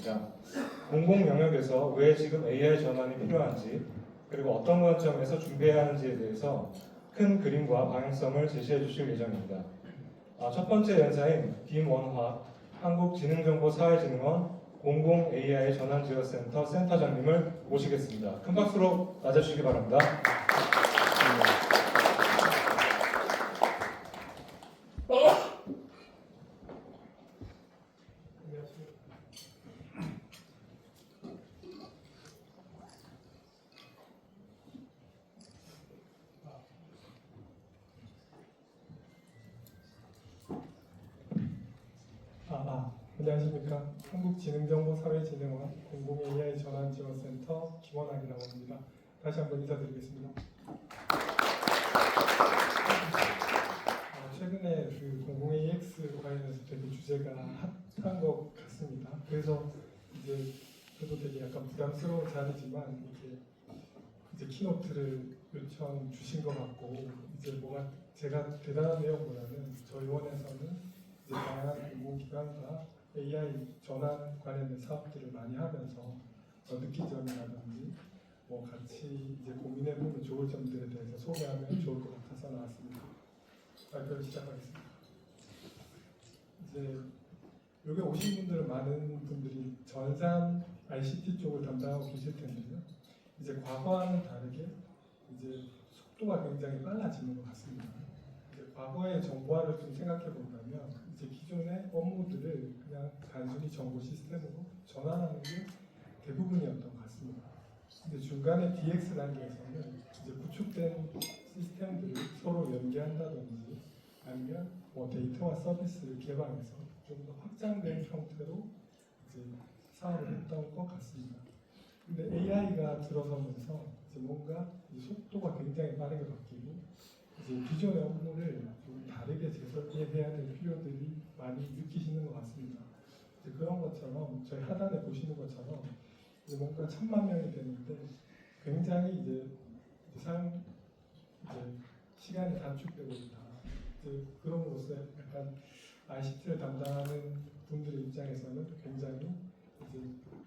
있습니다. 공공 영역에서 왜 지금 AI 전환이 필요한지, 그리고 어떤 관점에서 준비해야 하는지에 대해서 큰 그림과 방향성을 제시해 주실 예정입니다. 첫 번째 연사인 김원화 한국지능정보사회진흥원 공공 AI 전환지원센터 센터장님을 모시겠습니다. 큰 박수로 맞아주시기 바랍니다. 안녕하십니까. 한국지능정보사회진흥원 공공-AI 전환지원센터 김원학이라고 합니다. 다시 한번 인사드리겠습니다. 최근에 그 공공-AX 관련해서 되게 주제가 핫한 것 같습니다. 그래서 이제 저도 되게 약간 부담스러운 자리지만 이제 키노트를 요청 주신 것 같고, 이제 뭐가 제가 대단한 내용보다는 저희 원에서는 이제 다양한 공공기관과 AI 전환 관련된 사업들을 많이 하면서 느낀 점이라든지 뭐 같이 이제 고민해보면 좋을 점들에 대해서 소개하면 좋을 것 같아서 나왔습니다. 발표를 시작하겠습니다. 이제 여기 오신 분들은 많은 분들이 전산 ICT 쪽을 담당하고 계실 텐데요. 이제 과거와는 다르게 이제 속도가 굉장히 빨라지는 것 같습니다. 이제 과거의 정보화를 좀 생각해 본다면 이제 기존의 업무들을 그냥 단순히 정보 시스템으로 전환하는 게 대부분이었던 것 같습니다. 근데 중간에 DX 단계에서는 이제 구축된 시스템들을 서로 연계한다든지 아니면 뭐 데이터와 서비스를 개발해서 좀 더 확장된 형태로 이제 사업을 했던 것 같습니다. 근데 AI가 들어서면서 이제 뭔가 속도가 굉장히 빠르게 바뀌고 이제 기존의 업무를 좀 다르게 재설계해야 될 필요들이 많이 느끼시는 것 같습니다. 이제 그런 것처럼 저희 하단에 보시는 것처럼 이제 뭔가 1000만 명이 되는데 굉장히 이제 시간이 단축되고 있다. 이제 그럼으로써 약간 ICT를 담당하는 분들의 입장에서는 굉장히 이제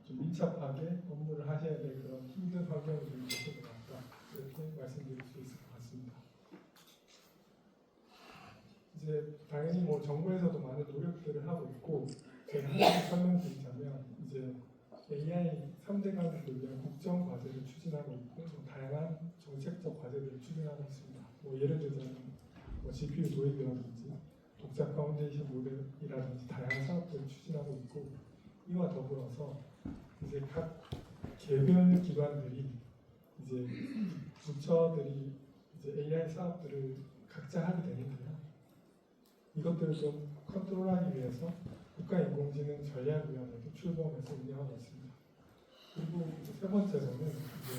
좀 민첩하게 업무를 하셔야 될 그런 힘든 환경을 좀 계실 것 같다. 이렇게 말씀드릴 수 있을 것 같습니다. 이제 당연히 뭐 정부에서도 많은 노력들을 하고 있고 제가 하나씩 설명드리자면 이제 AI 3대 강국을 위한 국정 과제를 추진하고 있고 다양한 정책적 과제들을 추진하고 있습니다. 뭐 예를 들자면 뭐 GPU 도입이라든지 독자 파운데이션 모델이라든지 다양한 사업들을 추진하고 있고 이와 더불어서 이제 각 개별 기관들이 이제 부처들이 이제 AI 사업들을 각자 하게 되는데요. 이것들을 좀 컨트롤하기 위해서 국가인공지능 전략위원회도 출범해서 운영하고 있습니다. 그리고 세 번째로는 이제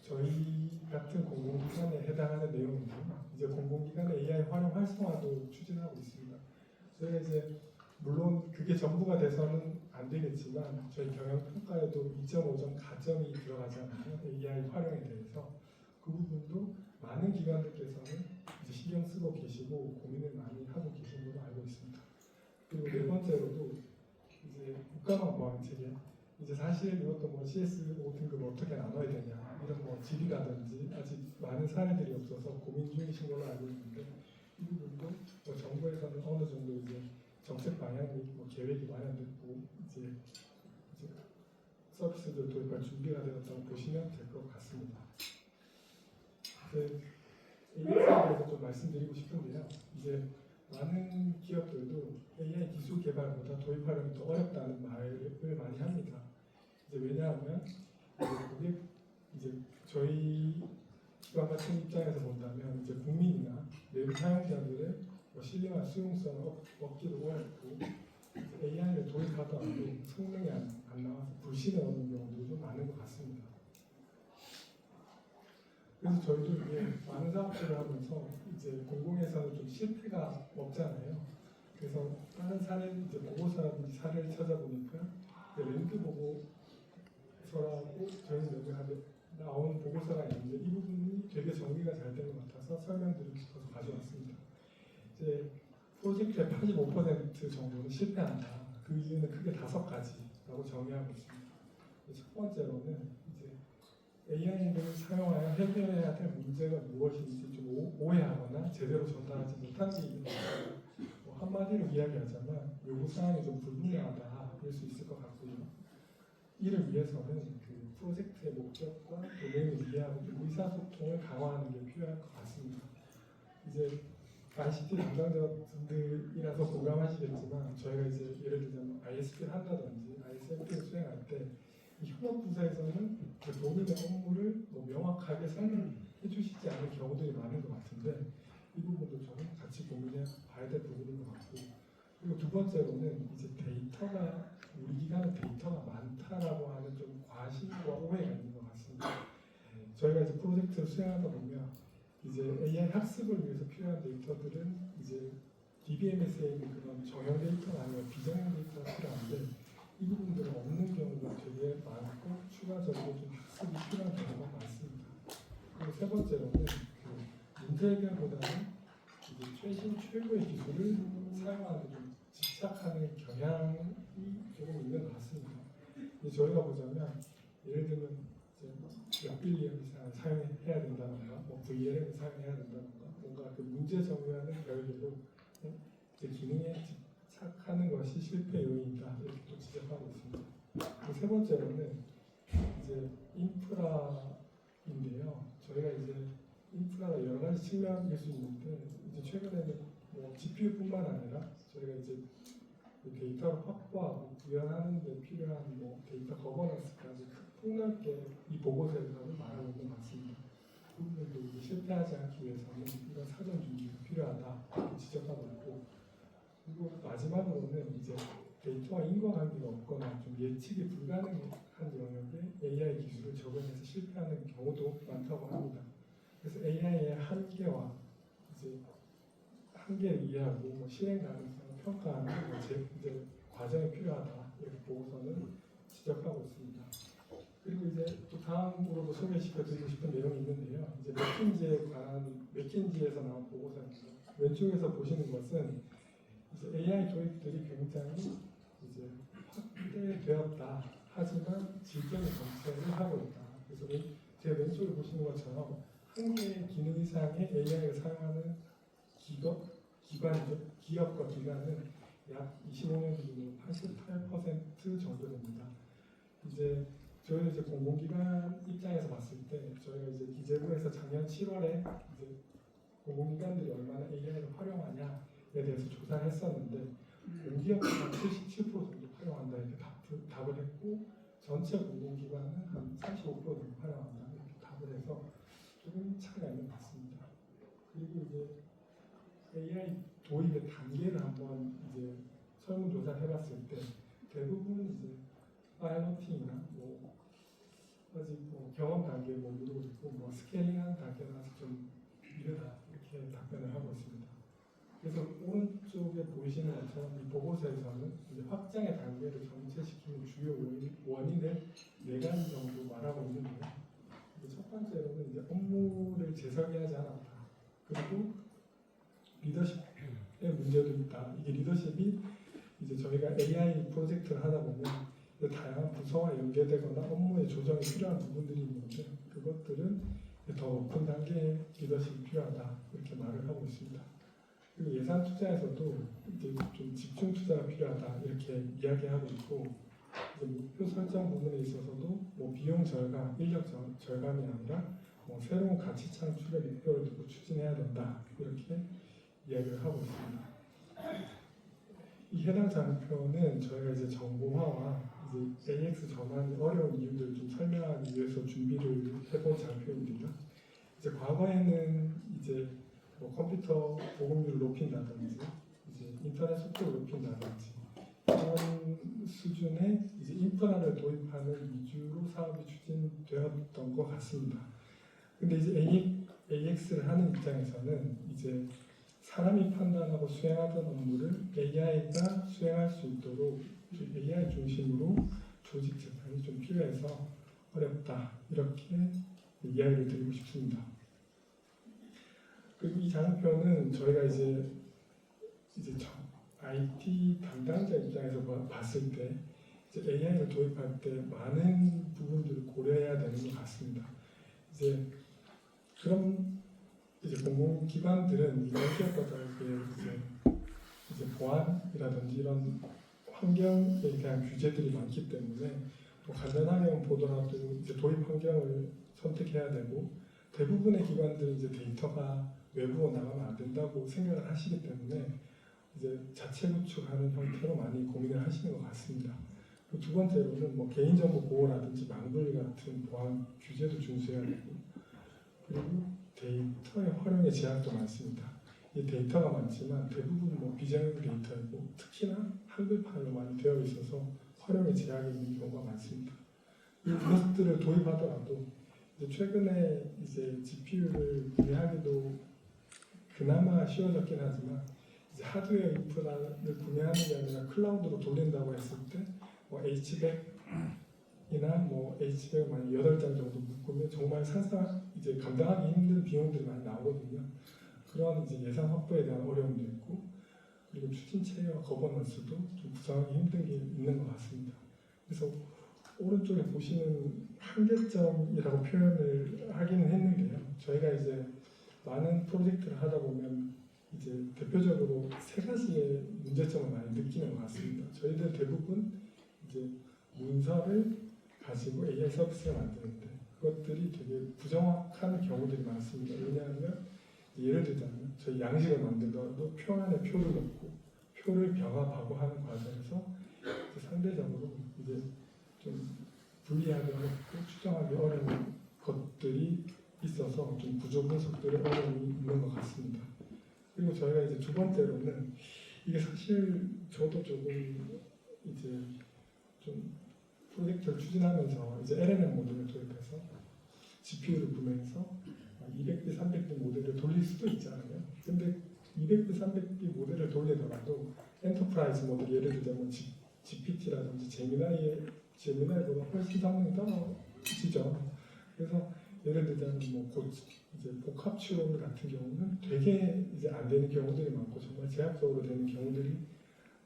저희 같은 공공기관에 해당하는 내용인데 이제 공공기관의 AI 활용 활성화도 추진하고 있습니다. 저희가 이제 물론 그게 전부가 돼서는 안 되겠지만 저희 경영평가에도 2.5점 가점이 들어가잖아요. AI 활용에 대해서 그 부분도 많은 기관들께서는 이제 신경 쓰고 계시고 고민을 많이 하고 계신 걸로 알고 있습니다. 그리고 네 번째로도 이제 국가망 보안 체계 이제 사실 이것도 뭐 CS5 등급 어떻게 나눠야 되냐 이런 뭐 질이라든지 아직 많은 사례들이 없어서 고민 중이신 걸로 알고 있는데 이 부분도 뭐 정부에서는 어느 정도 이제 정책 방향 및 뭐 계획이 마련됐고 이제 서비스들 도입할 준비가 되었다고 보시면 될 것 같습니다. AI에 대해서 좀 말씀드리고 싶은데요. 이제 많은 기업들도 AI 기술 개발보다 도입 활용이 더 어렵다는 말을 많이 합니다. 이제 왜냐하면 이제 저희 기관 같은 입장에서 본다면 이제 국민이나 내부 사용자들의 신뢰와 수용성을 얻기도 어렵고 AI를 도입하더라도 성능이 안 나와서 불신을 얻는 경우도 좀 많은 것 같습니다. 그래서 저희도 이게 많은 사업들을 하면서 이제 공공에서는 좀 실패가 없잖아요. 그래서 다른 사례 이제 보고서라든지 사례를 찾아보니까 랜드 보고서라고 저희는 여기 나온 보고서가 있는데 이 부분이 되게 정리가 잘 된 것 같아서 설명드리고 싶어서 가져왔습니다. 이제 프로젝트의 85% 정도는 실패한다. 그 이유는 크게 5가지라고 라고 정의하고 있습니다. 첫 번째로는 이제 AI를 사용하여 해결해야 될 문제가 무엇인지 좀 오해하거나 제대로 전달하지 못한 게 있는 거죠. 한마디로 이야기하자면 요구사항이 좀 불분명하다 할 수 있을 것 같고요. 이를 위해서는 그 프로젝트의 목적과 도메인을 이해하고 좀 의사소통을 강화하는 게 필요할 것 같습니다. 이제 ICT 담당자분들이라서 공감하시겠지만 저희가 이제 예를 들자면 ISP를 한다든지 ISMP를 수행할 때 이 협업부서에서는 그 본인의 업무를 명확하게 설명해 주시지 않는 경우들이 많은 것 같은데 이 부분도 좀 같이 고민해 봐야 될 부분인 것 같고 그리고 두 번째로는 이제 데이터가 우리 기관의 데이터가 많다라고 하는 좀 과신과 오해가 있는 것 같습니다. 저희가 이제 프로젝트를 수행하다 보면 이제 AI 학습을 위해서 필요한 데이터들은 이제 DBMS에 있는 그런 정형 데이터가 아니라 비정형 데이터가 필요한데 이 부분들은 없는 경우가 되게 많고 추가적으로 좀 학습이 필요한 경우가 많습니다. 그리고 세 번째로는 그 문제 해결보다는 이제 최신 최고의 기술을 사용하는 좀 집착하는 경향이 조금 있는 것 같습니다. 저희가 보자면 예를 들면 이제 몇 빌리언 이상 사용해야 된다던가 뭐 VLM을 사용해야 된다던가 뭔가 그 문제 정의와는 별개로 이제 기능에 집착하는 것이 실패 요인이다 이렇게 또 지적하고 있습니다. 세 번째로는 이제 인프라인데요. 저희가 이제 인프라가 여러 가지 측면일 수 있는데 이제 최근에는 뭐 GPU뿐만 아니라 저희가 이제 데이터를 확보하고 구현하는 데 필요한 뭐 데이터 거버넌스까지 폭넓게 이 보고서에서는 말하고 있는 것 같습니다. 그 부분도 이제 실패하지 않기 위해서는 이런 사전 준비가 필요하다 이렇게 지적하고 있고 그리고 마지막으로는 이제 데이터와 인과관계가 없거나 좀 예측이 불가능한 영역에 AI 기술을 적용해서 실패하는 경우도 많다고 합니다. 그래서 AI의 한계와 이제 한계를 이해하고 뭐 실행 가능성을 평가하는 이제 과정이 필요하다 이렇게 보고서는 지적하고 있습니다. 그리고 이제 또 다음으로도 소개시켜드리고 싶은 내용이 있는데요. 이제 맥킨지에 관한 맥킨지에서 나온 보고서입니다. 왼쪽에서 보시는 것은 이제 AI 도입들이 굉장히 이제 확대되었다. 하지만 질적인 정체를 하고 있다. 그래서 제 왼쪽에 보시는 것처럼 한 개의 기능 이상의 AI를 사용하는 기업과 기관은 약 25년 기준으로 88% 정도 됩니다. 이제 저희는 이제 공공기관 입장에서 봤을 때 저희가 이제 기재부에서 작년 7월에 이제 공공기관들이 얼마나 AI를 활용하냐에 대해서 조사를 했었는데 공기업은 77% 정도 활용한다 이렇게 답을 했고 전체 공공기관은 한 35% 정도 활용한다 이렇게 답을 해서 조금 차이가 있는 것 같습니다. 그리고 이제 AI 도입의 단계를 한번 이제 설문조사를 해봤을 때 대부분 이제 파일러팅이나 뭐 아직 뭐 경험 단계 뭐 이러고 있고 뭐 스케일링하는 단계는 아직 좀 이르다 이렇게 답변을 하고 있습니다. 그래서 오른쪽에 보이시는 것처럼 이 보고서에서는 이제 확장의 단계를 정체시키는 주요 원인을 4가지 정도 말하고 있는데요. 첫 번째로는 이제 업무를 재설계하지 않았다. 그리고 리더십의 문제도 있다. 이게 리더십이 이제 저희가 AI 프로젝트를 하다 보면 다양한 부서와 연계되거나 업무의 조정이 필요한 부분들이 있는데 그것들은 더 높은 단계의 리더십이 필요하다 이렇게 말을 하고 있습니다. 그리고 예산 투자에서도 이제 좀 집중 투자가 필요하다 이렇게 이야기하고 있고 이제 목표 설정 부분에 있어서도 뭐 비용 절감, 인력 절감이 아니라 뭐 새로운 가치 창출의 목표를 두고 추진해야 된다 이렇게 이야기를 하고 있습니다. 이 해당 장표는 저희가 이제 정보화와 이제 AX 전환이 어려운 이유들을 좀 설명하기 위해서 준비를 해본 장표인데요. 이제 과거에는 이제 뭐 컴퓨터 보급률을 높인다든지, 이제 인터넷 속도를 높인다든지 이런 수준의 이제 인프라를 도입하는 위주로 사업이 추진되었던 것 같습니다. 근데 이제 AX를 하는 입장에서는 이제 사람이 판단하고 수행하던 업무를 AI가 수행할 수 있도록 AI 중심으로 조직 재편이 좀 필요해서 어렵다 이렇게 이야기를 드리고 싶습니다. 그리고 이 장표는 저희가 이제 IT 담당자 입장에서 봤을 때 이제 AI를 도입할 때 많은 부분들을 고려해야 되는 것 같습니다. 이제 그럼 이제 공공기관들은 이런 기업과 다르게 이제 보안이라든지 이런 환경에 대한 규제들이 많기 때문에 뭐 간단하게 보더라도 이제 도입 환경을 선택해야 되고 대부분의 기관들은 이제 데이터가 외부로 나가면 안 된다고 생각을 하시기 때문에 이제 자체 구축하는 형태로 많이 고민을 하시는 것 같습니다. 그리고 두 번째로는 뭐 개인정보 보호라든지 망분리 같은 보안 규제도 준수해야 되고 그리고 데이터의 활용의 제약도 많습니다. 이 데이터가 많지만 대부분 뭐 비정형 데이터이고 특히나 한글판으로 많이 되어 있어서 활용의 제약이 있는 경우가 많습니다. 이것들을 도입하더라도 이제 최근에 이제 GPU를 구매하기도 그나마 쉬워졌긴 하지만 이제 하드웨어 인프라를 구매하는 게 아니라 클라우드로 돌린다고 했을 때 뭐 H100이나 뭐 H100 만약 8장 정도 묶으면 정말 이제 감당하기 힘든 비용들이 많이 나오거든요. 그런 이제 예산 확보에 대한 어려움도 있고 그리고 추진 체계와 거버넌스도 좀 구성하기 힘든 게 있는 것 같습니다. 그래서 오른쪽에 보시는 한계점이라고 표현을 하기는 했는데요. 저희가 이제 많은 프로젝트를 하다 보면 이제 대표적으로 세 가지의 문제점을 많이 느끼는 것 같습니다. 저희들 대부분 이제 문서를 가지고 AI 서비스를 만드는데 그것들이 되게 부정확한 경우들이 많습니다. 왜냐하면 예를 들자면 저희 양식을 만들더라도 표 안에 표를 넣고 표를 병합하고 하는 과정에서 상대적으로 이제 좀 분리하기 어렵고 추정하기 어려운 것들이 있어서 좀 구조 분석들의 어려움이 있는 것 같습니다. 그리고 저희가 이제 두 번째로는 이게 사실 저도 조금 이제 좀 프로젝트를 추진하면서 이제 LLM 모델을 도입해서 GPU를 구매해서 200배, 300배 모델을 돌릴 수도 있잖아요. 근데 200배, 300배 모델을 돌리더라도 엔터프라이즈 모델 예를 들자면 GPT라든지 제미나이보다 훨씬 성능이 떨어지죠. 그래서 예를 들자면 이제 복합 추론 같은 경우는 되게 이제 안 되는 경우들이 많고 정말 제약적으로 되는 경우들이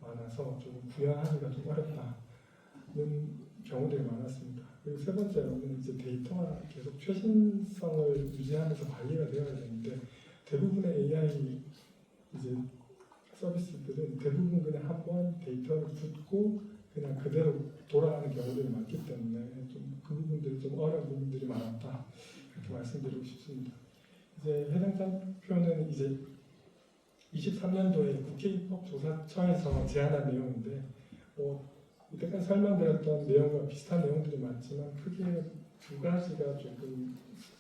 많아서 좀 구현하기가 좀 어렵다는 경우들이 많았습니다. 그리고 세 번째로는 이제 데이터가 계속 최신성을 유지하면서 관리가 되어야 되는데 대부분의 AI 이제 서비스들은 대부분 그냥 한번 데이터를 붓고 그냥 그대로 돌아가는 경우들이 많기 때문에 좀 그 부분들이 좀 어려운 부분들이 많았다 이렇게 말씀드리고 싶습니다. 이제 해당 장표는 이제 23년도에 국회 입법조사처에서 제안한 내용인데 이때까지 설명드렸던 내용과 비슷한 내용들이 많지만 크게 두 가지가 조금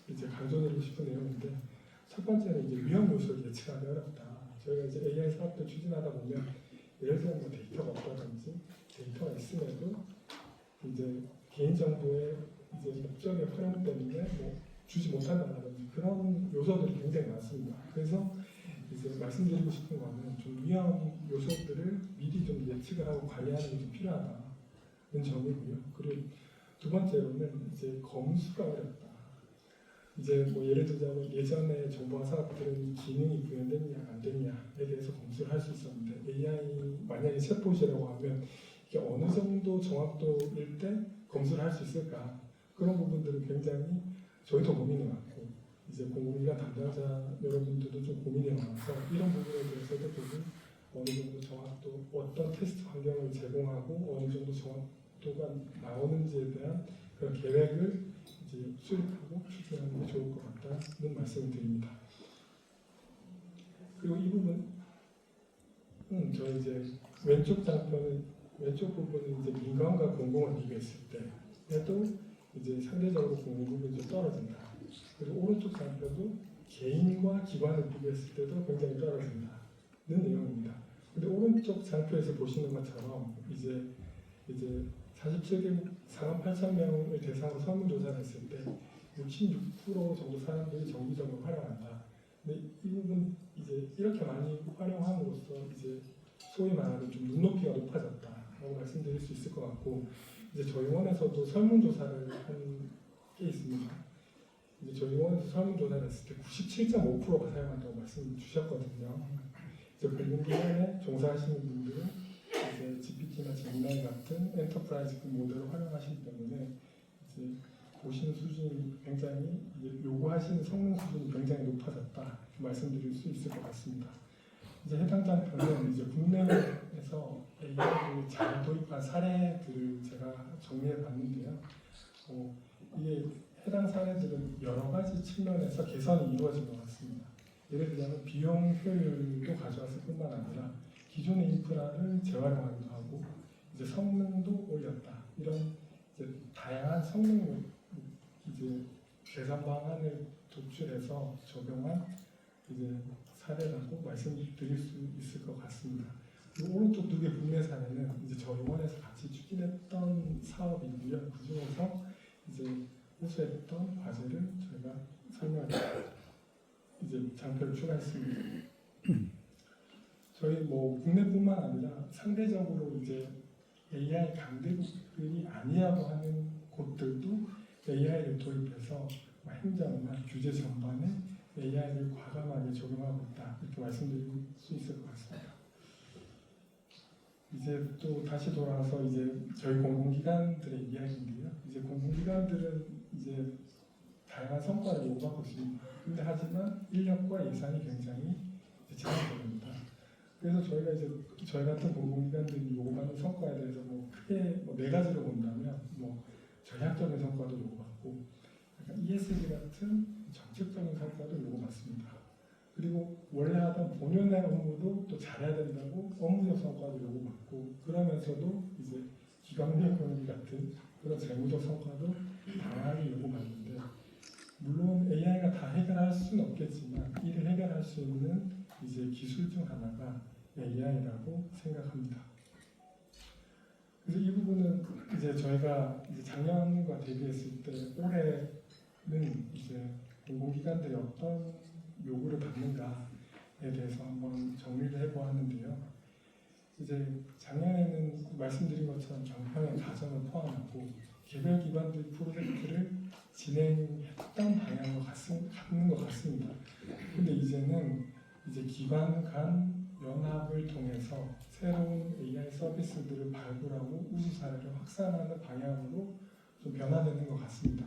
이제 강조드리고 싶은 내용인데 첫 번째는 이제 위험 요소를 예측하기 어렵다. 저희가 이제 AI 사업들 추진하다 보면 예를 들면 뭐 데이터가 없다든지 데이터가 있음에도 이제 개인정보의 이제 목적의 활용 때문에 뭐 주지 못한다든지 그런 요소들이 굉장히 많습니다. 그래서 이제 말씀드리고 싶은 거는 좀 위험 요소들을 미리 좀 예측을 하고 관리하는 게 좀 필요하다는 점이고요. 그리고 두 번째로는 이제 검수가 어렵다. 이제 뭐 예를 들자면 예전에 정보화 사업들은 기능이 구현됐냐 안 됐냐에 대해서 검수를 할 수 있었는데 AI 만약에 챗봇이라고 하면 이게 어느 정도 정확도일 때 검수를 할 수 있을까 그런 부분들은 굉장히 저희도 고민이 많고 이제 공공기관 담당자 여러분들도 좀 고민이 많아서 이런 부분에 대해서도 조금 어느 정도 정확도 어떤 테스트 환경을 제공하고 어느 정도 정확도가 나오는지에 대한 그런 계획을 이제 수립하고 추진하는 게 좋을 것 같다는 말씀을 드립니다. 그리고 이 부분은 저희 이제 왼쪽 부분은 이제 민간과 공공을 비교했을 때에도 이제 상대적으로 공공 부분이 좀 떨어진다. 그리고 오른쪽 장표도 개인과 기관을 비교했을 때도 굉장히 떨어진다는 내용입니다. 근데 오른쪽 장표에서 보시는 것처럼 이제 47개국 4만 8천 명을 대상으로 설문조사를 했을 때 66% 정도 사람들이 정기적으로 활용한다. 근데 이 부분 이제 이렇게 많이 활용함으로써 이제 소위 말하는 좀 눈높이가 높아졌다라고 말씀드릴 수 있을 것 같고 이제 저희 원에서도 설문조사를 한 게 있습니다. 이제 저희 원에서 설문조사를 했을 때 97.5%가 사용한다고 말씀 주셨거든요. 이제 공공기관에 종사하시는 분들은 이제 GPT나 제미나이 같은 엔터프라이즈 모델을 활용하시기 때문에 이제 보시는 수준이 굉장히 이제 요구하시는 성능 수준이 굉장히 높아졌다 이렇게 말씀드릴 수 있을 것 같습니다. 이제 해당 장표는 이제 국내에서 AI를 잘 도입한 사례들을 제가 정리해 봤는데요. 이게 해당 사례들은 여러 가지 측면에서 개선이 이루어진 것 같습니다. 예를 들면 비용 효율도 가져왔을 뿐만 아니라 기존의 인프라를 재활용하기도 하고 이제 성능도 올렸다. 이런 이제 다양한 성능 이제 개선 방안을 도출해서 적용한 이제 사례라고 말씀드릴 수 있을 것 같습니다. 그리고 오른쪽 두 개 국내 사례는 이제 저희 원에서 같이 추진했던 사업이고요. 그 중에서 이제 호소했던 과제를 저희가 설명을 이제 장표를 추가했습니다. 저희 뭐 국내뿐만 아니라 상대적으로 이제 AI 강대국들이 아니라고 하는 곳들도 AI를 도입해서 행정이나 규제 전반에 AI를 과감하게 적용하고 있다 이렇게 말씀드릴 수 있을 것 같습니다. 이제 또 다시 돌아와서 이제 저희 공공기관들의 이야기인데요. 이제 공공기관들은 이제 다양한 성과를 요구하고 있습니다. 근데 하지만 인력과 예산이 굉장히 제한적입니다. 그래서 저희가 이제 저희 같은 공공기관들이 요구하는 성과에 대해서 뭐 크게 뭐 네 가지로 본다면 뭐 전략적인 성과도 요구받고 약간 ESG 같은 정책적인 성과도 요구받습니다. 그리고 원래 하던 본연의 업무도 또 잘해야 된다고 업무적 성과도 요구받고 그러면서도 이제 기관의 이코노미 같은 그런 재무적 성과도 강하게 요구받는데 물론 AI가 다 해결할 수는 없겠지만 이를 해결할 수 있는 이제 기술 중 하나가 AI라고 생각합니다. 그래서 이 부분은 이제 저희가 이제 작년과 대비했을 때 올해는 이제 공공기관들이 어떤 요구를 받는가에 대해서 한번 정리를 해보았는데요. 이제 작년에는 말씀드린 것처럼 정평의 과정을 포함하고 개별 기관들 프로젝트를 진행했던 방향으로 갖는 것 같습니다. 근데 이제는 이제 기관 간 연합을 통해서 새로운 AI 서비스들을 발굴하고 우수 사례를 확산하는 방향으로 좀 변화되는 것 같습니다.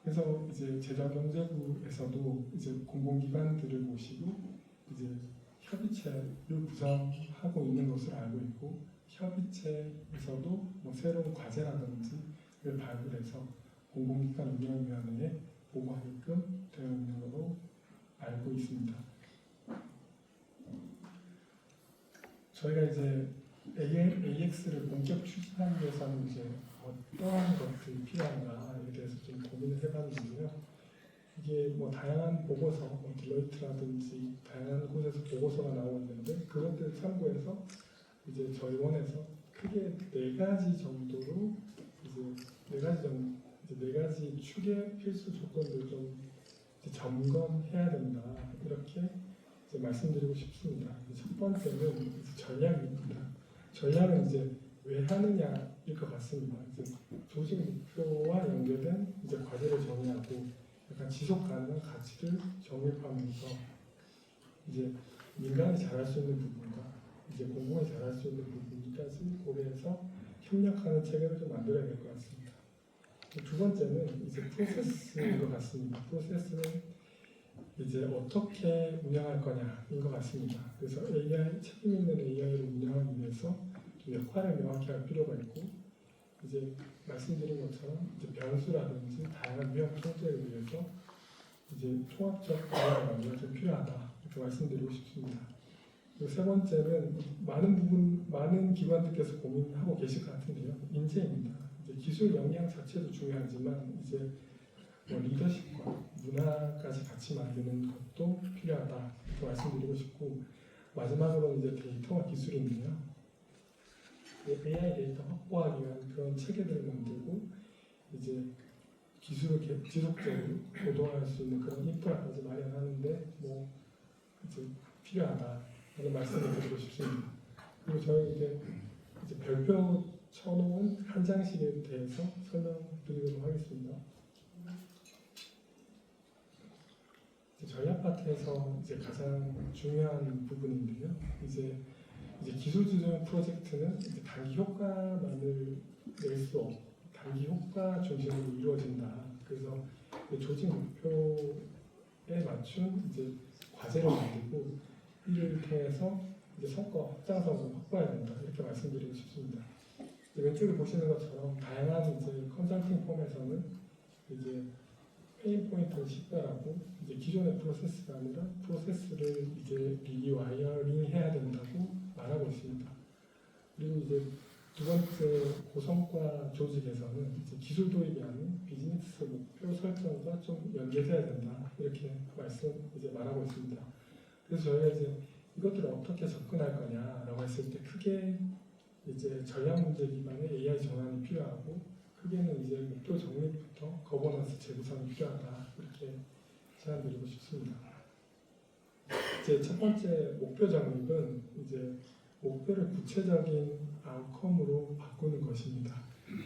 그래서 이제 재정경제부에서도 이제 공공기관들을 모시고 이제 협의체를 구성하고 있는 것으로 알고 있고 협의체에서도 뭐 새로운 과제라든지를 발굴해서 공공기관 운영위원회에 보고하게끔 되어 있는 것으로 알고 있습니다. 저희가 이제 AX를 본격 추진하기 위해서는 이제 어떠한 것들이 필요한가에 대해서 좀 고민을 해봤는데요. 이게 뭐 다양한 보고서, 뭐 딜러이트라든지 다양한 곳에서 보고서가 나오고 있는데 그것들을 참고해서 이제 저희 원에서 크게 네 가지 정도로 이제 네 가지 축의 필수 조건들을 좀 이제 점검해야 된다 이렇게 이제 말씀드리고 싶습니다. 첫 번째는 이제 전략입니다. 전략은 이제 왜 하느냐일 것 같습니다. 이제 조직 목표와 연계된 이제 과제를 정의하고 약간 지속 가능한 가치를 정립하면서 이제 민간이 잘할 수 있는 부분과 이제 공공이 잘할 수 있는 부분까지 고려해서 협력하는 체계를 좀 만들어야 될 것 같습니다. 두 번째는 이제 프로세스인 것 같습니다. 프로세스는 이제 어떻게 운영할 거냐인 것 같습니다. 그래서 AI 책임 있는 AI를 운영하기 위해서 좀 역할을 명확히 할 필요가 있고 이제 말씀드린 것처럼 이제 변수라든지 다양한 위험 통제를 위해서 이제 통합적 방향이 좀 필요하다 이렇게 말씀드리고 싶습니다. 그리고 세 번째는 많은 기관들께서 고민하고 계실 것 같은데요. 인재입니다. 이제 기술 역량 자체도 중요하지만 이제 뭐 리더십과 문화까지 같이 만드는 것도 필요하다 이렇게 말씀드리고 싶고 마지막으로 이제 데이터와 기술인데요. AI 데이터 확보하기 위한 그런 체계들을 만들고 이제 기술을 지속적으로 보도할 수 있는 그런 인프라까지 마련하는데 뭐 이제 필요하다 이런 말씀을 드리고 싶습니다. 그리고 저희 이제 별표 쳐놓은 한 장씩에 대해서 설명드리도록 하겠습니다. 저희 아파트에서 이제 가장 중요한 부분인데요. 이제 이제 기술주전 프로젝트는 이제 단기 효과만을 낼 수 없, 단기 효과 중심으로 이루어진다. 그래서 조직 목표에 맞춘 이제 과제를 만들고 이를 통해서 이제 성과 확장성을 확보해야 된다. 이렇게 말씀드리고 싶습니다. 이제 왼쪽에 보시는 것처럼 다양한 이제 컨설팅 폼에서는 이제 페인 포인트를 식별하고 이제 기존의 프로세스가 아니라 프로세스를 이제 리와이어링 해야 된다고 말하고 있습니다. 그리고 이제 두 번째 고성과 조직에서는 이제 기술 도입이 아닌 비즈니스 목표 설정과 좀 연계돼야 된다 이렇게 말하고 있습니다. 그래서 저희가 이제 이것들을 어떻게 접근할 거냐라고 했을 때 크게 이제 전략 문제 기반의 AI 전환이 필요하고 크게는 이제 목표 정립부터 거버넌스 재구성이 필요하다 이렇게 제안드리고 싶습니다. 이제 첫 번째 목표 정립은 이제 목표를 구체적인 아웃컴으로 바꾸는 것입니다.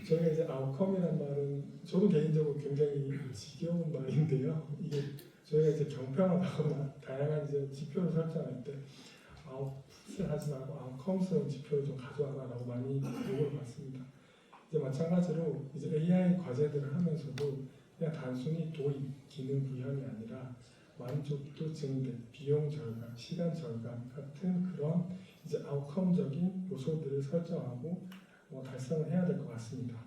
저희가 이제 아웃컴이란 말은 저도 개인적으로 굉장히 지겨운 말인데요. 이게 저희가 이제 경평하거나 다양한 이제 지표를 설정할 때 아웃풋을 하지 말고 아웃컴스러운 지표를 좀 가져와라라고 많이 요구를 받습니다. 이제 마찬가지로 이제 AI 과제들을 하면서도 그냥 단순히 도입, 기능 구현이 아니라 만족도 증대, 비용 절감, 시간 절감 같은 그런 이제 아웃컴적인 요소들을 설정하고 달성을 해야 될 것 같습니다.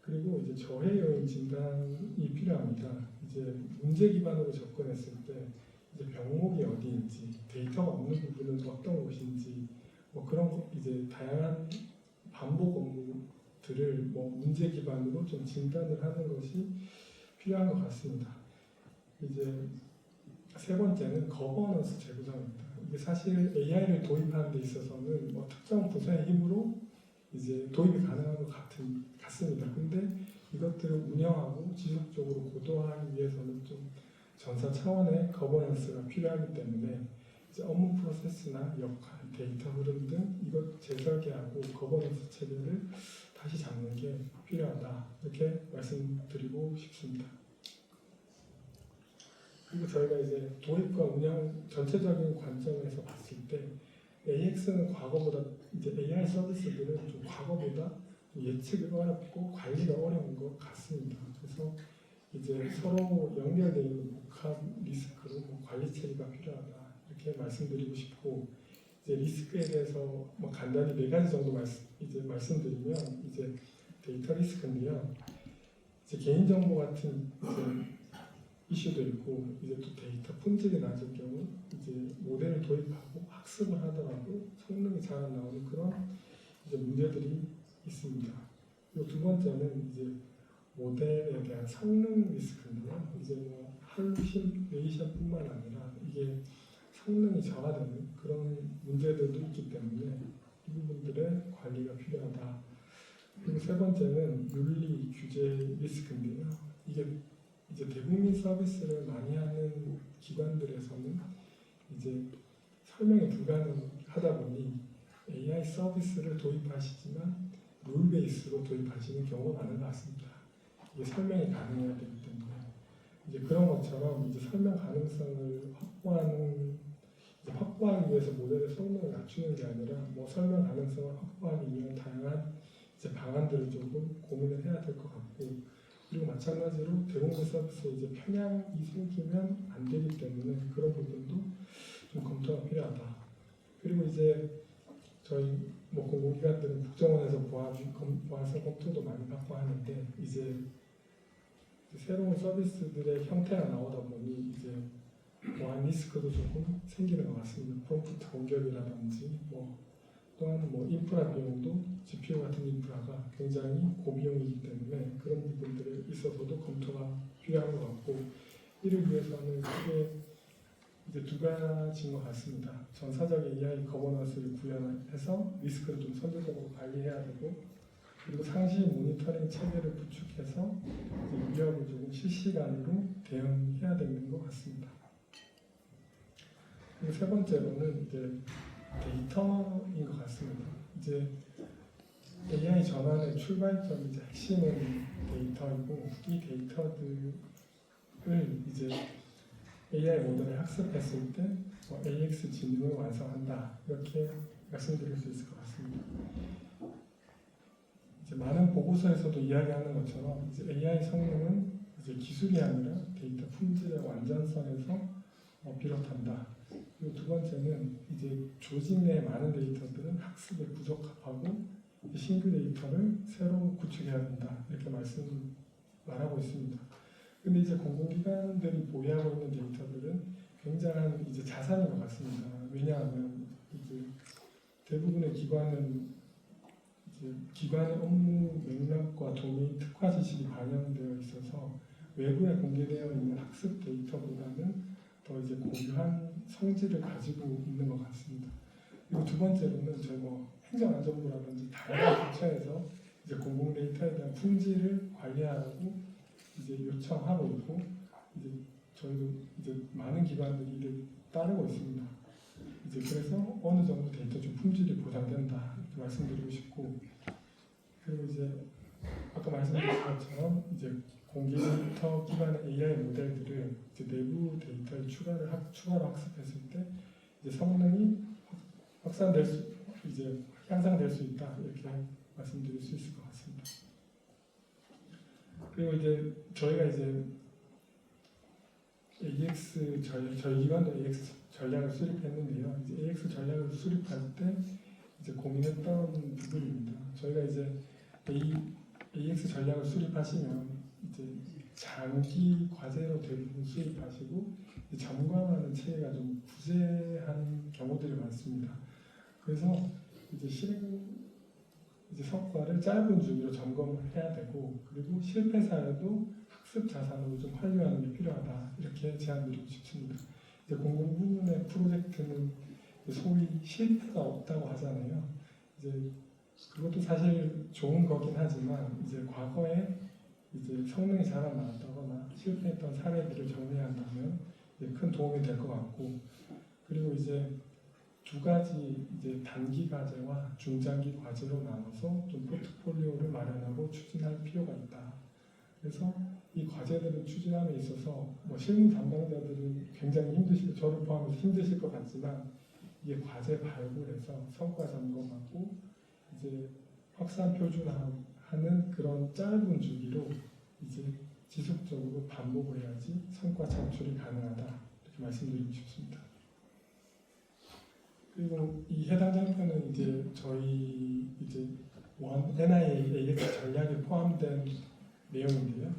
그리고 이제 저해 요인 진단이 필요합니다. 이제 문제 기반으로 접근했을 때 이제 병목이 어디인지, 데이터가 없는 부분은 어떤 곳인지, 그런 이제 다양한 반복 업무들을 문제 기반으로 좀 진단을 하는 것이 필요한 것 같습니다. 이제 세 번째는 거버넌스 재구성입니다. 이게 사실 AI를 도입하는 데 있어서는 특정 부서의 힘으로 이제 도입이 가능한 것 같습니다. 근데 이것들을 운영하고 지속적으로 고도화하기 위해서는 좀 전사 차원의 거버넌스가 필요하기 때문에 이제 업무 프로세스나 역할, 데이터 흐름 등 이것 재설계하고 거버넌스 체계를 다시 잡는 게 필요하다. 이렇게 말씀드리고 싶습니다. 그리고 저희가 이제 도입과 운영 전체적인 관점에서 봤을 때 AX는 과거보다 이제 AI 서비스들은 좀 과거보다 예측이 어렵고 관리가 어려운 것 같습니다. 그래서 이제 서로 연결되어 있는 복합 리스크로 관리 체계가 필요하다 이렇게 말씀드리고 싶고 이제 리스크에 대해서 간단히 네 가지 정도 말씀드리면 이제 데이터 리스크인데요. 이제 개인정보 같은 이제 이슈도 있고 이제 또 데이터 품질이 낮을 경우 이제 모델을 도입하고 학습을 하더라도 성능이 잘 안 나오는 그런 이제 문제들이 있습니다. 그리고 두 번째는 이제 모델에 대한 성능 리스크인데요. 이제 할루시네이션뿐만 아니라 이게 성능이 저하되는 그런 문제들도 있기 때문에 이 부분들의 관리가 필요하다. 그리고 세 번째는 윤리 규제 리스크인데요. 이게 이제 대국민 서비스를 많이 하는 기관들에서는 이제 설명이 불가능하다 보니 AI 서비스를 도입하시지만 룰 베이스로 도입하시는 경우가 많은 것 같습니다. 이게 설명이 가능해야 되기 때문에 이제 그런 것처럼 이제 설명 가능성을 확보하기 위해서 모델의 성능을 낮추는 게 아니라 설명 가능성을 확보하기 위한 다양한 이제 방안들을 조금 고민을 해야 될 것 같고. 그리고 마찬가지로 대공개 서비스에 이제 편향이 생기면 안 되기 때문에 그런 부분도 좀 검토가 필요하다. 그리고 이제 저희 공공기관들은 국정원에서 보안성 검토도 많이 받고 하는데 이제 새로운 서비스들의 형태가 나오다 보니 이제 보안 리스크도 조금 생기는 것 같습니다. 프롬프트 공격이라든지 또한 인프라 비용도 GPU 같은 인프라가 굉장히 고비용이기 때문에 그런 부분들에 있어서도 검토가 필요한 것 같고 이를 위해서는 크게 이제 두 가지인 것 같습니다. 전사적 AI 거버넌스를 구현해서 리스크를 좀 선제적으로 관리해야 되고 그리고 상시 모니터링 체계를 구축해서 이제 위협을 조금 실시간으로 대응해야 되는 것 같습니다. 그리고 세 번째로는 이제 데이터인 것 같습니다. 이제 AI 전환의 출발점 이제 핵심은 데이터이고 이 데이터들을 이제 AI 모델을 학습했을 때 AX 지능을 완성한다 이렇게 말씀드릴 수 있을 것 같습니다. 이제 많은 보고서에서도 이야기하는 것처럼 이제 AI 성능은 이제 기술이 아니라 데이터 품질의 완전성에서 비롯한다. 그리고 두 번째는 이제 조직 내 많은 데이터들은 학습에 부적합하고 신규 데이터를 새로 구축해야 된다. 이렇게 말하고 있습니다. 근데 이제 공공기관들이 보유하고 있는 데이터들은 굉장한 이제 자산인 것 같습니다. 왜냐하면 이제 대부분의 기관은 이제 기관의 업무 맥락과 도메인 특화 지식이 반영되어 있어서 외부에 공개되어 있는 학습 데이터보다는 더 이제 고유한 성질을 가지고 있는 것 같습니다. 그리고 두 번째로는 저희 뭐 행정안전부라든지 다양한 부처에서 이제 공공 데이터에 대한 품질을 관리하라고 이제 요청하고 있고 이제 저희도 이제 많은 기관들이 이를 따르고 있습니다. 이제 그래서 어느 정도 데이터 좀 품질이 보장된다 이렇게 말씀드리고 싶고 그리고 이제 아까 말씀드린 것처럼 이제 공개 데이터 기반의 AI 모델들을 이제 내부 데이터에 추가로 학습했을 때 이제 성능이 확산될 수 이제 향상될 수 있다 이렇게 말씀드릴 수 있을 것 같습니다. 그리고 이제 저희가 이제 저희 기관도 AX 전략을 수립했는데요. 이제 AX 전략을 수립할 때 이제 고민했던 부분입니다. 저희가 이제 AX 전략을 수립하시면 이제 장기 과제로 대부분 수립하시고 점검하는 체계가 좀 부재한 경우들이 많습니다. 그래서 이제 이제 성과를 짧은 주기로 점검을 해야 되고 그리고 실패 사례도 학습 자산으로 좀 활용하는 게 필요하다 이렇게 제안드리고 싶습니다. 이제 공공 부문의 프로젝트는 소위 실패가 없다고 하잖아요. 이제 그것도 사실 좋은 거긴 하지만 이제 과거에 이제 성능이 잘 안 나왔다거나 실패했던 사례들을 정리한다면 이제 큰 도움이 될 것 같고 그리고 이제 두 가지 이제 단기 과제와 중장기 과제로 나눠서 좀 포트폴리오를 마련하고 추진할 필요가 있다. 그래서 이 과제들을 추진함에 있어서 뭐 실무 담당자들은 굉장히 힘드실 저를 포함해서 힘드실 것 같지만 이게 과제 발굴해서 성과 점검하고 이제 확산 표준화하는 그런 짧은 주기로 이제 지속적으로 반복을 해야지 성과 창출이 가능하다 이렇게 말씀드리고 싶습니다. 그리고 이 해당 장표는 이제 저희 이제 NIAX 전략에 포함된 내용인데요.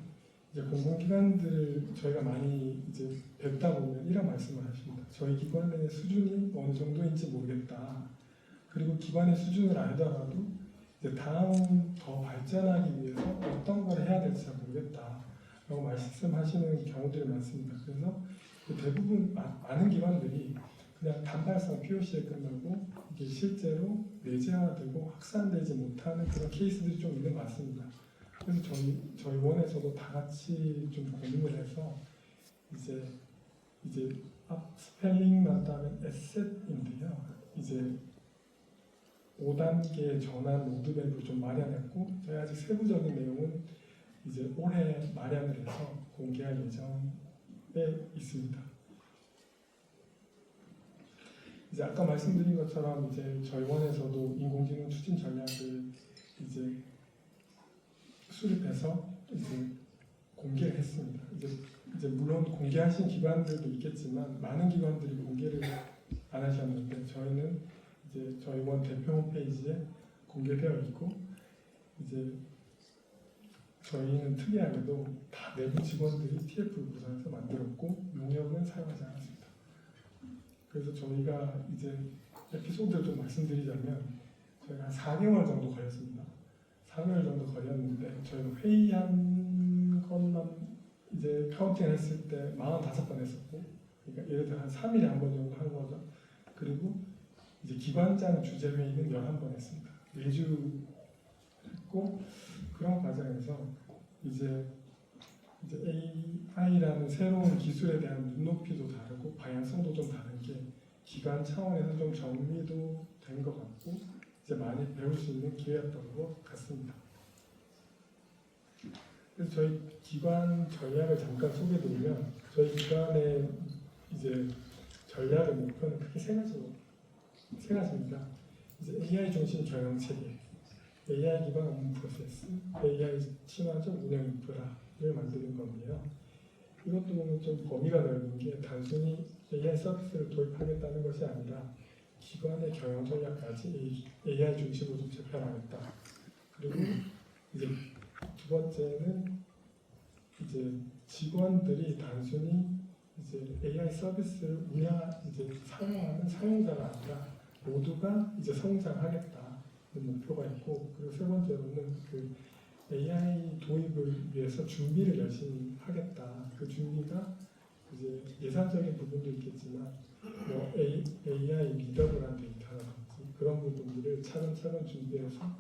이제 공공기관들 저희가 많이 이제 뵙다 보면 이런 말씀을 하십니다. 저희 기관의 수준이 어느 정도인지 모르겠다. 그리고 기관의 수준을 알더라도 이제 다음 더 발전하기 위해서 어떤 걸 해야 될지 잘 모르겠다. 라고 말씀하시는 경우들이 많습니다. 그래서 대부분 많은 기관들이 그냥 단발성 POC에 끝나고 이게 실제로 내재화되고 확산되지 못하는 그런 케이스들이 좀 있는 것 같습니다. 그래서 저희 원에서도 다 같이 좀 고민을 해서 이제 앞 스펠링만 따면 에셋인데요. 이제 5단계 전환 로드맵을 좀 마련했고 저희 아직 세부적인 내용은 이제 올해 마련을 해서 공개할 예정에 있습니다. 이제 아까 말씀드린 것처럼 이제 저희 원에서도 인공지능 추진 전략을 이제 수립해서 이제 공개를 했습니다. 이제 물론 공개하신 기관들도 있겠지만 많은 기관들이 공개를 안 하셨는데 저희는 이제 저희 원 대표 홈페이지에 공개되어 있고 이제 저희는 특이하게도 다 내부 직원들이 TF를 구성해서 만들었고 용역은 사용하지 않았습니다. 그래서 저희가 이제 에피소드를 좀 말씀드리자면 저희가 한 4개월 정도 걸렸습니다. 4개월 정도 걸렸는데 저희가 회의한 것만 이제 카운팅 했을 때 45번 했었고 그러니까 예를 들어 한 3일에 한 번 정도 한 거죠. 그리고 이제 기관장 주재 회의는 11번 했습니다. 매주 했고 그런 과정에서 이제 AI라는 새로운 기술에 대한 눈높이도 다르고 방향성도 좀 다른 게 기관 차원에서 좀 정리도 된 것 같고 이제 많이 배울 수 있는 기회였던 것 같습니다. 그래서 저희 기관 전략을 잠깐 소개드리면 저희 기관의 이제 전략의 목표는 크게 세 가지입니다. 이제 AI 중심 경영 체계, AI 기반 업무 프로세스, AI 친화적 운영 인프라를 만드는 건데요. 이것도 보면 좀 범위가 넓은 게 단순히 AI 서비스를 도입하겠다는 것이 아니라 기관의 경영 전략까지 AI 중심으로 좀 재편하겠다. 그리고 이제 두 번째는 이제 직원들이 단순히 이제 AI 서비스를 사용하는 사용자가 아니라 모두가 이제 성장하겠다는 목표가 있고, 그리고 세 번째로는 그 AI 도입을 위해서 준비를 열심히 하겠다. 그 준비가 이제 예산적인 부분도 있겠지만 뭐 AI 리더블한 데이터라든지 그런 부분들을 차근차근 준비해서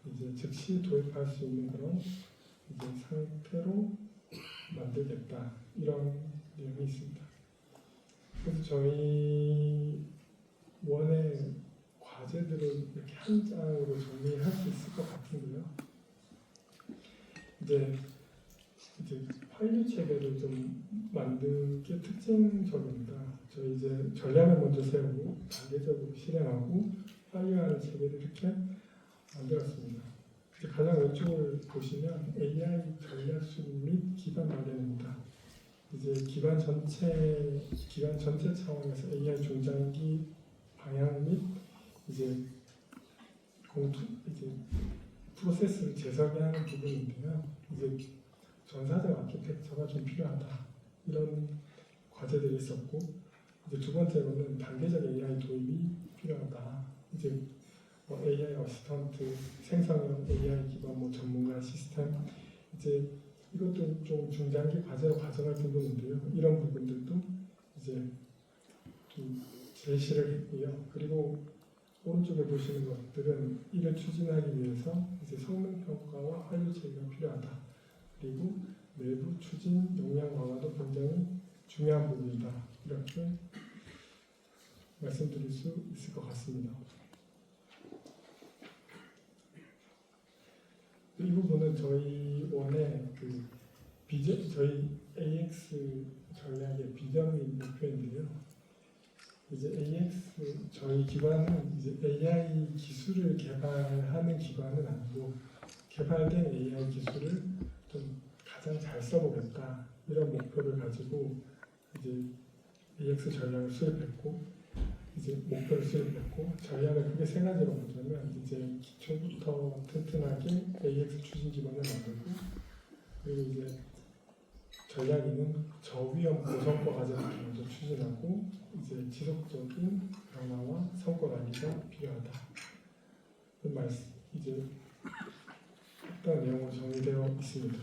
이제 즉시 도입할 수 있는 그런 이제 상태로 만들겠다, 이런 내용이 있습니다. 그래서 저희 원의 과제들을 이렇게 한 장으로 정리할 수 있을 것 같은데요. 이제 활류 체계를 좀 만든 게 특징적입니다. 저희 이제 전략을 먼저 세우고 단계적으로 실행하고 활류하는 체계를 이렇게 만들었습니다. 이제 가장 왼쪽을 보시면 AI 전략 수립 및 기반 마련입니다. 이제 기관 전체 차원에서 AI 중장기 방향 및 이제 프로세스를 재설계하는 부분인데요. 이제 전사적 아키텍처가 좀 필요하다, 이런 과제들이 있었고, 이제 두 번째로는 단계적 AI 도입이 필요하다. 이제 AI 어시스턴트, 생성형 AI 기반 전문가 시스템, 이제 이것도 좀 중장기 과제로 가져갈 부분인데요. 이런 부분들도 이제 좀 제시를 했고요. 그리고 오른쪽에 보시는 것들은 이를 추진하기 위해서 이제 성능 평가와 활류 체계가 필요하다. 그리고 내부 추진 역량 강화도 굉장히 중요한 부분이다. 이렇게 말씀드릴 수 있을 것 같습니다. 이 부분은 저희 원의 저희 AX 전략의 비전 및 목표인데요. 이제 AX 저희 기관은 이제 AI 기술을 개발하는 기관은 아니고, 개발된 AI 기술을 좀 가장 잘 써보겠다, 이런 목표를 가지고 이제 AX 전략을 수립했고, 이제 목표를 수립했고, 전략을 크게 세 가지로 보자면 이제 기초부터 튼튼하게 AX 추진 기반을 만들고, 그리고 이제 전략인은 저위험 고성과 과제부터 먼저 추진하고, 이제 지속적인 변화와 성과 관리가 필요하다. 그 말씀 이제 어떤 내용으로 정리되어 있습니다.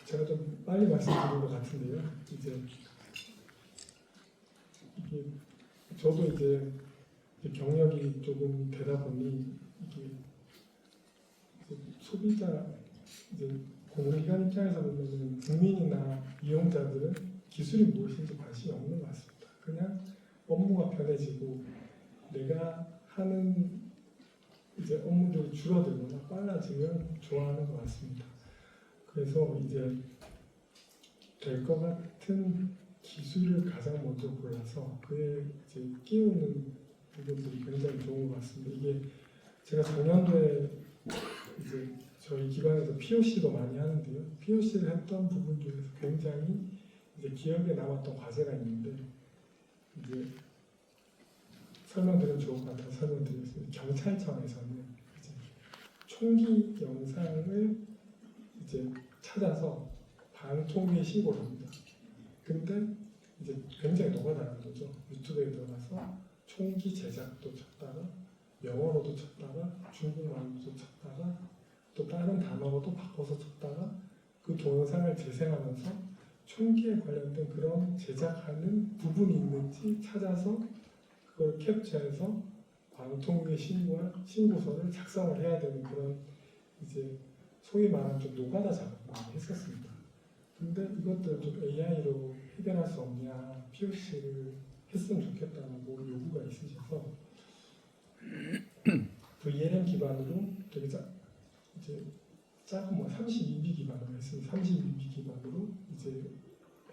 제가 좀 빨리 말씀드린 것 같은데요. 이제 이게 저도 이제 경력이 조금 되다 보니 이게 소비자 이제 공공기관 입장에서 보면 국민이나 이용자들은 기술이 무엇인지 관심이 없는 것 같습니다. 그냥 업무가 편해지고 내가 하는 이제 업무들이 줄어들거나 빨라지면 좋아하는 것 같습니다. 그래서 이제 될 것 같은 기술을 가장 먼저 골라서 그에 이제 끼우는 부분들이 굉장히 좋은 것 같습니다. 이게 제가 작년도에 이제 저희 기관에서 POC도 많이 하는데요. POC를 했던 부분 중에서 굉장히 이제 기억에 남았던 과제가 있는데, 이제 설명드리면 좋을 것 같아서 설명드리겠습니다. 경찰청에서는 이제 총기 영상을 이제 찾아서 방통위에 신고를 합니다. 근데 이제 굉장히 노가다는 거죠. 유튜브에 들어가서 총기 제작도 찾다가 영어로도 찾다가 중국말로도 찾다가 또 다른 단어로도 바꿔서 찾다가 그 동영상을 재생하면서 총기에 관련된 그런 제작하는 부분이 있는지 찾아서 그걸 캡처해서 방통위에 신고할 신고서를 작성을 해야 되는 그런 이제 소위 말하는 좀 노가다 작업을 많이 했었습니다. 근데 이것들 좀 AI로 해결할 수 없냐, POC를 했으면 좋겠다는 요구가 있으셔서 VLM 기반으로 되게 이제 작은 32B 기반으로 했습니다. 32B 기반으로 이제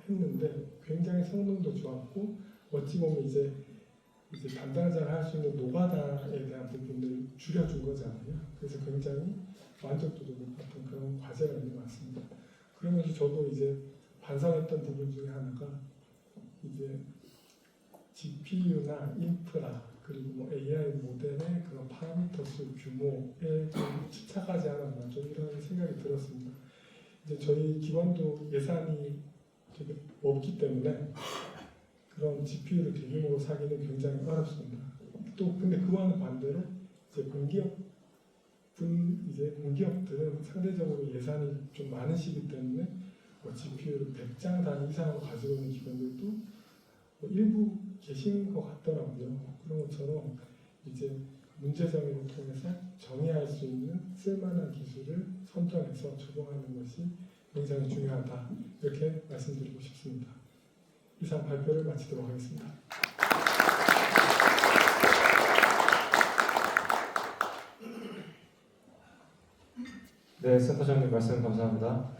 했는데 굉장히 성능도 좋았고 어찌 보면 이제 담당자가 할 수 있는 노가다에 대한 부분을 줄여준 거잖아요. 그래서 굉장히 만족도도 높았던 그런 과제가 있는 것 같습니다. 그러면서 저도 이제 반성했던 부분 중에 하나가 이제 GPU나 인프라 그리고 뭐 AI 모델의 그런 파라미터 수 규모에 좀 집착하지 않았나 좀 이런 생각이 들었습니다. 이제 저희 기관도 예산이 되게 없기 때문에 그런 GPU를 대규모로 사기는 굉장히 어렵습니다. 또 근데 그와는 반대로 이제 공기업들은 상대적으로 예산이 좀 많으시기 때문에 뭐 GPU를 100장 단위 이상으로 가지고 있는 기관들도 뭐 일부 계신 것 같더라고요. 그런 것처럼 이제 문제 정의를 통해서 정의할 수 있는 쓸만한 기술을 선정해서 적용하는 것이 굉장히 중요하다. 이렇게 말씀드리고 싶습니다. 이상 발표를 마치도록 하겠습니다. 네, 센터장님 말씀 감사합니다.